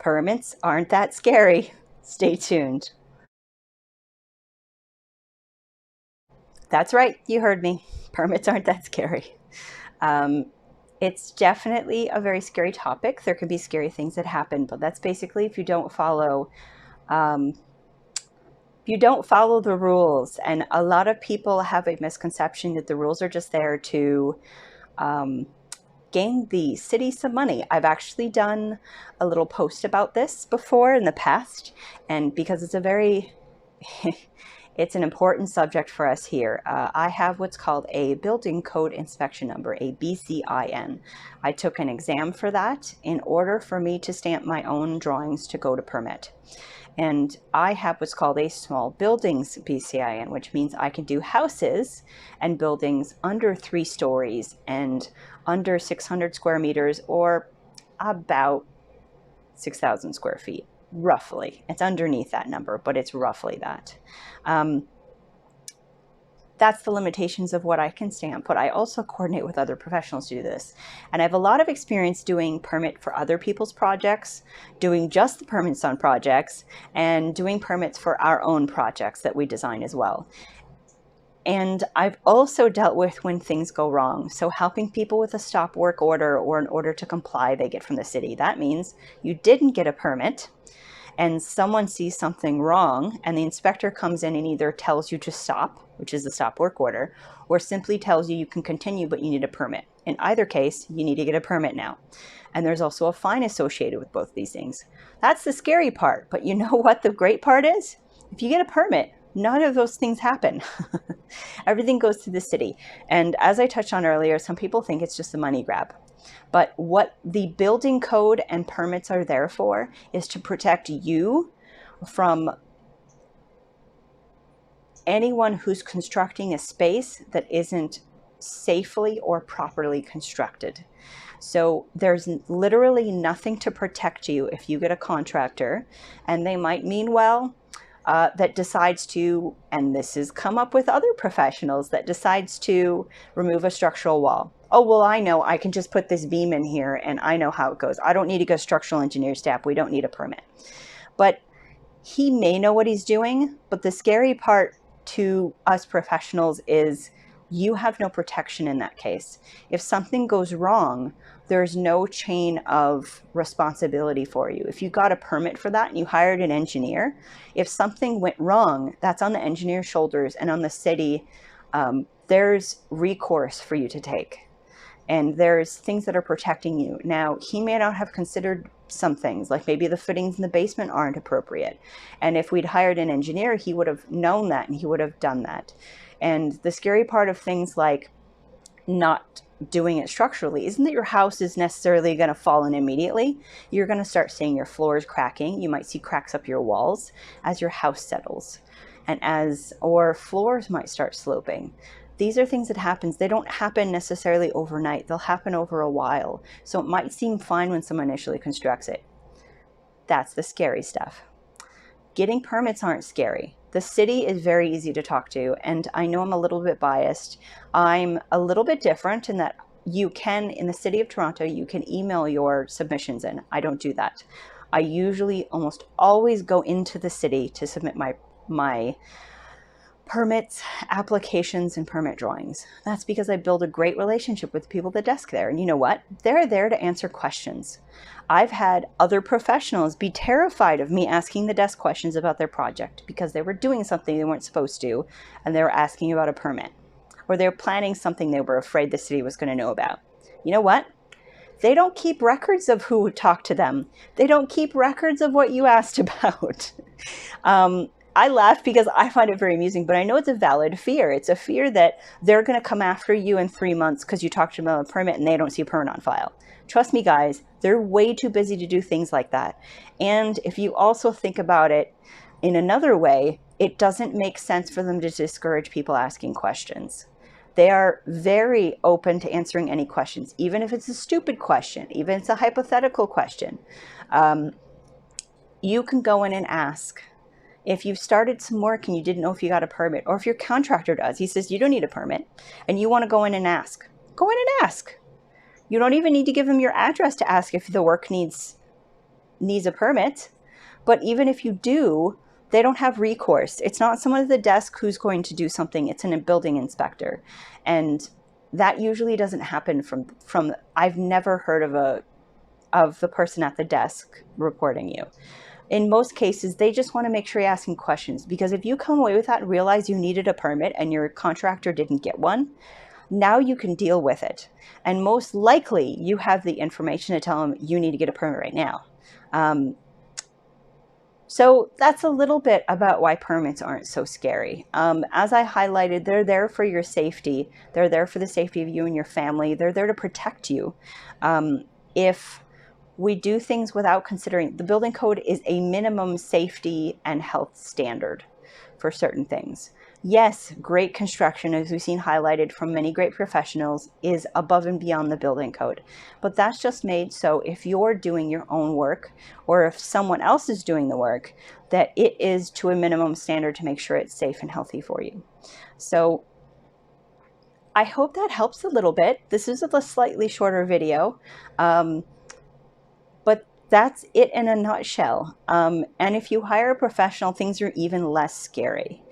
Permits aren't that scary. Stay tuned. That's right, you heard me. Permits aren't that scary. Um, it's definitely a very scary topic. There can be scary things that happen, but that's basically if um, you don't follow the rules. And a lot of people have a misconception that the rules are just there to um, gain the city some money. I've actually done a little post about this before in the past, and because it's a very it's an important subject for us here. I have what's called a building code inspection number, a BCIN. I took an exam for that in order for me to stamp my own drawings to go to permit. And I have what's called a small buildings BCIN, which means I can do houses and buildings under 3 stories and under 600 square meters, or about 6,000 square feet, roughly. It's underneath that number, but it's roughly that. Um, that's the limitations of what I can stamp, but I also coordinate with other professionals to do this. And I have a lot of experience doing permit for other people's projects, doing just the permits on projects, and doing permits for our own projects that we design as well. And I've also dealt with when things go wrong. So helping people with a stop work order or an order to comply they get from the city. That means you didn't get a permit and someone sees something wrong and the inspector comes in and either tells you to stop, which is the stop work order, or simply tells you you can continue but you need a permit. In either case, you need to get a permit now. And there's also a fine associated with both these things. That's the scary part, but you know what the great part is? If you get a permit, none of those things happen. Everything goes to the city. And as I touched on earlier, some people think it's just a money grab. But what the building code and permits are there for is to protect you from anyone who's constructing a space that isn't safely or properly constructed. So there's literally nothing to protect you if you get a contractor, and they might mean well, that decides to, and this has come up with other professionals, that decides to remove a structural wall. Oh, well, I know, I can just put this beam in here and I know how it goes. I don't need to go structural engineer staff. We don't need a permit. But he may know what he's doing, but the scary part to us professionals is you have no protection in that case. If something goes wrong, there's no chain of responsibility for you. If you got a permit for that and you hired an engineer, if something went wrong, that's on the engineer's shoulders, and on the city, there's recourse for you to take. And there's things that are protecting you. Now, he may not have considered some things, like maybe the fittings in the basement aren't appropriate. And if we'd hired an engineer, he would have known that and he would have done that. And the scary part of things like not doing it structurally isn't that your house is necessarily going to fall in immediately. You're going to start seeing your floors cracking. You might see cracks up your walls as your house settles, or floors might start sloping. These are things that happen. They don't happen necessarily overnight. They'll happen over a while. So it might seem fine when someone initially constructs it. That's the scary stuff. Getting permits aren't scary. The city is very easy to talk to, and I know I'm a little bit biased. I'm a little bit different in that you can, in the city of Toronto, you can email your submissions in. I don't do that. I usually almost always go into the city to submit my permits, applications, and permit drawings. That's because I build a great relationship with the people at the desk there. And you know what? They're there to answer questions. I've had other professionals be terrified of me asking the desk questions about their project because they were doing something they weren't supposed to, and they were asking about a permit, or they were planning something they were afraid the city was going to know about. You know what? They don't keep records of who talked to them. They don't keep records of what you asked about. I laugh because I find it very amusing, but I know it's a valid fear. It's a fear that they're going to come after you in 3 months because you talked to them about a permit and they don't see a permit on file. Trust me, guys, they're way too busy to do things like that. And if you also think about it in another way, it doesn't make sense for them to discourage people asking questions. They are very open to answering any questions, even if it's a stupid question, even if it's a hypothetical question. You can go in and ask. If you've started some work and you didn't know if you got a permit, or if your contractor does, he says you don't need a permit, and you want to go in and ask, go in and ask. You don't even need to give them your address to ask if the work needs needs a permit, but even if you do, they don't have recourse. It's not someone at the desk who's going to do something. It's a building inspector. And that usually doesn't happen from I've never heard of the person at the desk reporting you. In most cases, they just want to make sure you're asking questions, because if you come away with that and realize you needed a permit and your contractor didn't get one, now you can deal with it. And most likely you have the information to tell them you need to get a permit right now. So that's a little bit about why permits aren't so scary. As I highlighted, they're there for your safety. They're there for the safety of you and your family. They're there to protect you. If we do things without considering, the building code is a minimum safety and health standard for certain things. Yes, great construction, as we've seen highlighted from many great professionals, is above and beyond the building code. But that's just made so if you're doing your own work, or if someone else is doing the work, that it is to a minimum standard to make sure it's safe and healthy for you. So I hope that helps a little bit. This is a slightly shorter video, but that's it in a nutshell. And if you hire a professional, things are even less scary.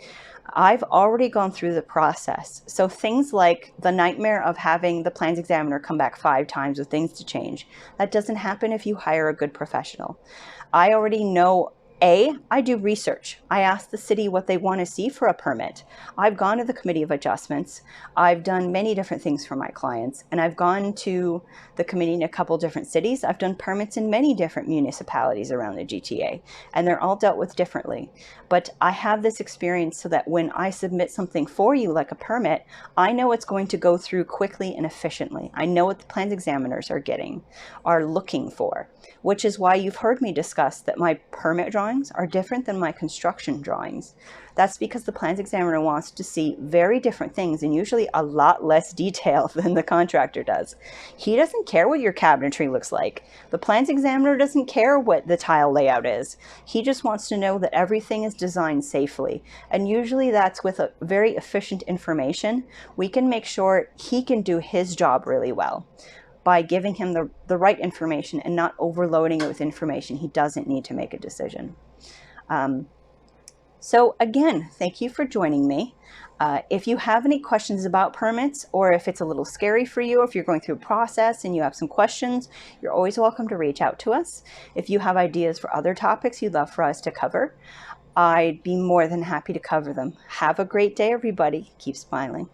I've already gone through the process. So things like the nightmare of having the plans examiner come back 5 times with things to change, that doesn't happen if you hire a good professional. I already know, I do research. I ask the city what they want to see for a permit. I've gone to the Committee of Adjustments. I've done many different things for my clients, and I've gone to the committee in a couple different cities. I've done permits in many different municipalities around the GTA, and they're all dealt with differently. But I have this experience so that when I submit something for you, like a permit, I know it's going to go through quickly and efficiently. I know what the plans examiners are looking for, which is why you've heard me discuss that my permit drawings are different than my construction drawings. That's because the plans examiner wants to see very different things, and usually a lot less detail than the contractor does. He doesn't care what your cabinetry looks like. The plans examiner doesn't care what the tile layout is. He just wants to know that everything is designed safely. And usually that's with a very efficient information. We can make sure he can do his job really well by giving him the right information and not overloading it with information he doesn't need to make a decision. So again, thank you for joining me. If you have any questions about permits, or if it's a little scary for you, if you're going through a process and you have some questions, you're always welcome to reach out to us. If you have ideas for other topics you'd love for us to cover, I'd be more than happy to cover them. Have a great day, everybody. Keep smiling.